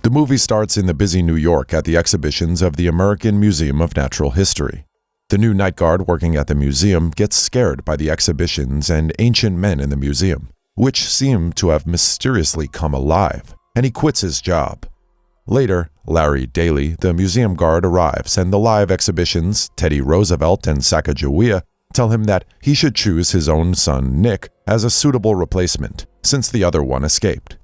The movie starts in the busy New York at the exhibitions of the American Museum of Natural History. The new night guard working at the museum gets scared by the exhibitions and ancient men in the museum, which seem to have mysteriously come alive, and he quits his job. Later, Larry Daly, the museum guard, arrives, and the live exhibitions, Teddy Roosevelt and Sacagawea, tell him that he should choose his own son, Nick, as a suitable replacement, since the other one escaped.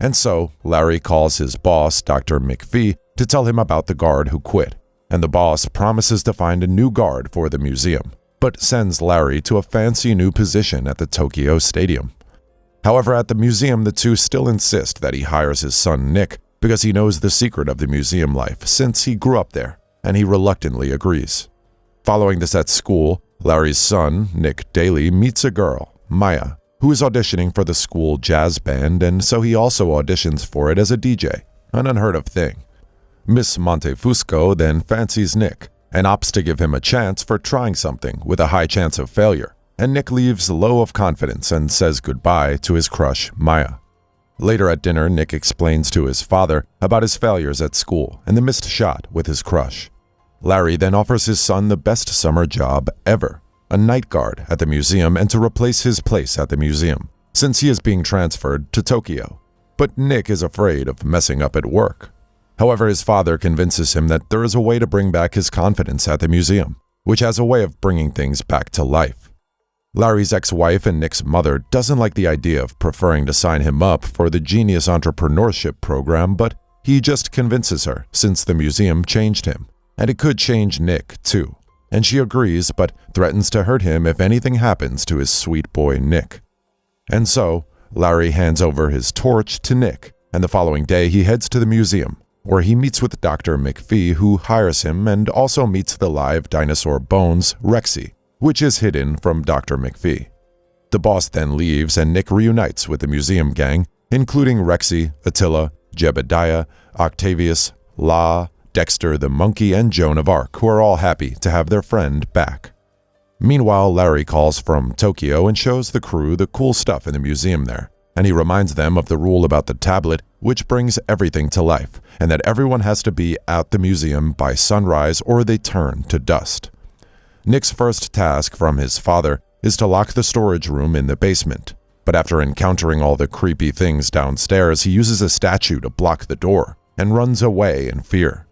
And so, Larry calls his boss, Dr. McPhee, to tell him about the guard who quit, and the boss promises to find a new guard for the museum, but sends Larry to a fancy new position at the Tokyo Stadium. However, at the museum, the two still insist that he hires his son, Nick, because he knows the secret of the museum life since he grew up there, and he reluctantly agrees. Following this at school, Larry's son, Nick Daly, meets a girl, Maya, who is auditioning for the school jazz band, and so he also auditions for it as a DJ, an unheard of thing. Miss Montefusco then fancies Nick and opts to give him a chance for trying something with a high chance of failure, and Nick leaves low of confidence and says goodbye to his crush, Maya. Later at dinner, Nick explains to his father about his failures at school and the missed shot with his crush. Larry then offers his son the best summer job ever, a night guard at the museum, and to replace his place at the museum, since he is being transferred to Tokyo. But Nick is afraid of messing up at work. However, his father convinces him that there is a way to bring back his confidence at the museum, which has a way of bringing things back to life. Larry's ex-wife and Nick's mother doesn't like the idea of preferring to sign him up for the Genius Entrepreneurship program, but he just convinces her since the museum changed him, and it could change Nick too. And she agrees, but threatens to hurt him if anything happens to his sweet boy Nick. And so, Larry hands over his torch to Nick, and the following day he heads to the museum, where he meets with Dr. McPhee, who hires him, and also meets the live dinosaur bones, Rexy, which is hidden from Dr. McPhee. The boss then leaves, and Nick reunites with the museum gang, including Rexy, Attila, Jebediah, Octavius, La, Dexter the monkey, and Joan of Arc, who are all happy to have their friend back. Meanwhile, Larry calls from Tokyo and shows the crew the cool stuff in the museum there, and he reminds them of the rule about the tablet, which brings everything to life, and that everyone has to be at the museum by sunrise or they turn to dust. Nick's first task from his father is to lock the storage room in the basement, but after encountering all the creepy things downstairs, he uses a statue to block the door and runs away in fear.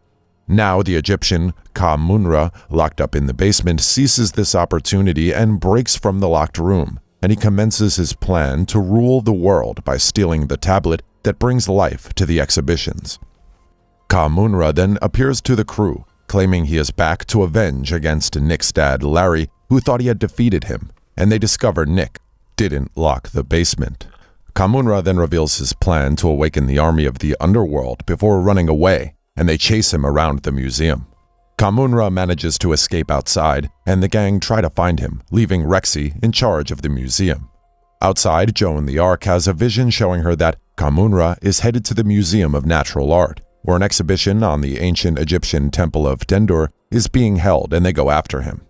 Now the Egyptian Ka-Munra, locked up in the basement, seizes this opportunity and breaks from the locked room, and he commences his plan to rule the world by stealing the tablet that brings life to the exhibitions. Ka-Munra then appears to the crew, claiming he is back to avenge against Nick's dad, Larry, who thought he had defeated him, and they discover Nick didn't lock the basement. Ka-Munra then reveals his plan to awaken the army of the underworld before running away, and they chase him around the museum. Ka-Munra manages to escape outside, and the gang try to find him, leaving Rexy in charge of the museum. Outside, Joan the Arc has a vision showing her that Ka-Munra is headed to the Museum of Natural Art, where an exhibition on the ancient Egyptian temple of Dendur is being held, and they go after him.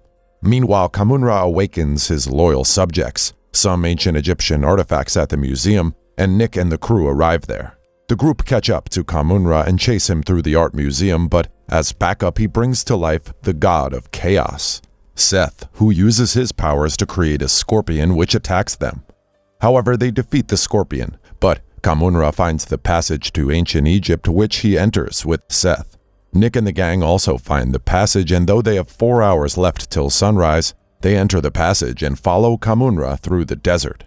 Meanwhile, Ka-Munra awakens his loyal subjects, some ancient Egyptian artifacts at the museum, and Nick and the crew arrive there. The group catch up to Ka-Munra and chase him through the art museum, but as backup he brings to life the god of chaos, Seth, who uses his powers to create a scorpion which attacks them. However, they defeat the scorpion, but Ka-Munra finds the passage to ancient Egypt, which he enters with Seth. Nick and the gang also find the passage, and though they have 4 hours left till sunrise, they enter the passage and follow Ka-Munra through the desert.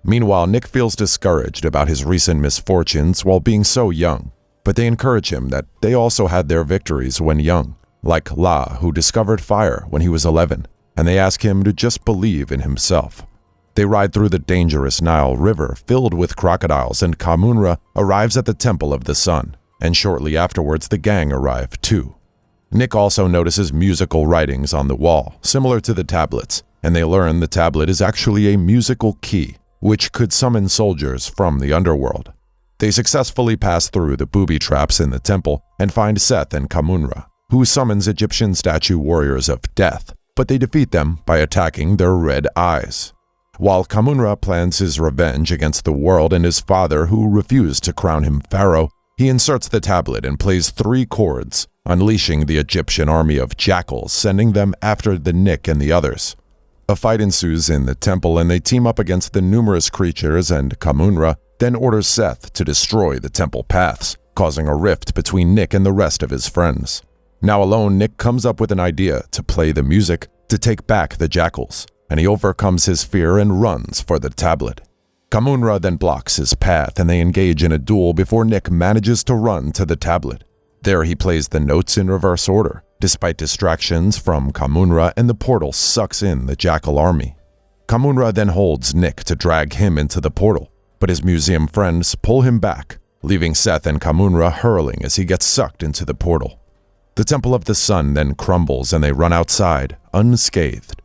Meanwhile, Nick feels discouraged about his recent misfortunes while being so young, but they encourage him that they also had their victories when young, like La, who discovered fire when he was 11, and they ask him to just believe in himself. They ride through the dangerous Nile River filled with crocodiles, and Ka-Munra arrives at the Temple of the Sun, and shortly afterwards the gang arrive too. Nick also notices musical writings on the wall, similar to the tablets, and they learn the tablet is actually a musical key, which could summon soldiers from the underworld. They successfully pass through the booby traps in the temple and find Seth and Ka-Munra, who summons Egyptian statue warriors of death, but they defeat them by attacking their red eyes. While Ka-Munra plans his revenge against the world and his father, who refused to crown him pharaoh, He inserts the tablet and plays 3 chords, unleashing the Egyptian army of jackals, sending them after the Nick and the others. A fight ensues in the temple and they team up against the numerous creatures, and Khamunra then orders Seth to destroy the temple paths, causing a rift between Nick and the rest of his friends. Now alone, Nick comes up with an idea to play the music to take back the jackals, and he overcomes his fear and runs for the tablet. Khamunra then blocks his path and they engage in a duel before Nick manages to run to the tablet. There he plays the notes in reverse order, despite distractions from Khamunra, and the portal sucks in the jackal army. Khamunra then holds Nick to drag him into the portal, but his museum friends pull him back, leaving Seth and Khamunra hurling as he gets sucked into the portal. The Temple of the Sun then crumbles and they run outside, unscathed.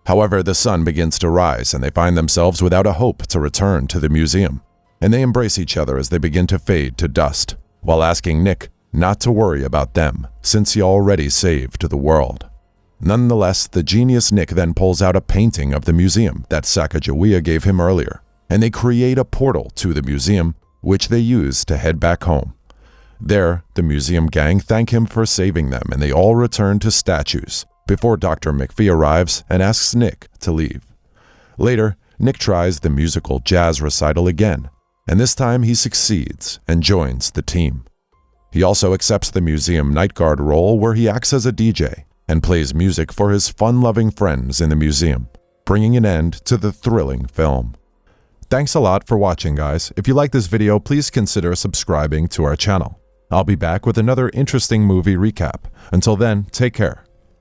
However, the sun begins to rise and they find themselves without a hope to return to the museum, and they embrace each other as they begin to fade to dust, while asking Nick not to worry about them since he already saved the world. Nonetheless, the genius Nick then pulls out a painting of the museum that Sacagawea gave him earlier, and they create a portal to the museum, which they use to head back home. There, the museum gang thank him for saving them and they all return to statues, before Dr. McPhee arrives and asks Nick to leave. Later, Nick tries the musical jazz recital again, and this time he succeeds and joins the team. He also accepts the museum night guard role where he acts as a DJ and plays music for his fun-loving friends in the museum, bringing an end to the thrilling film. Thanks a lot for watching, guys. If you like this video, please consider subscribing to our channel. I'll be back with another interesting movie recap. Until then, take care.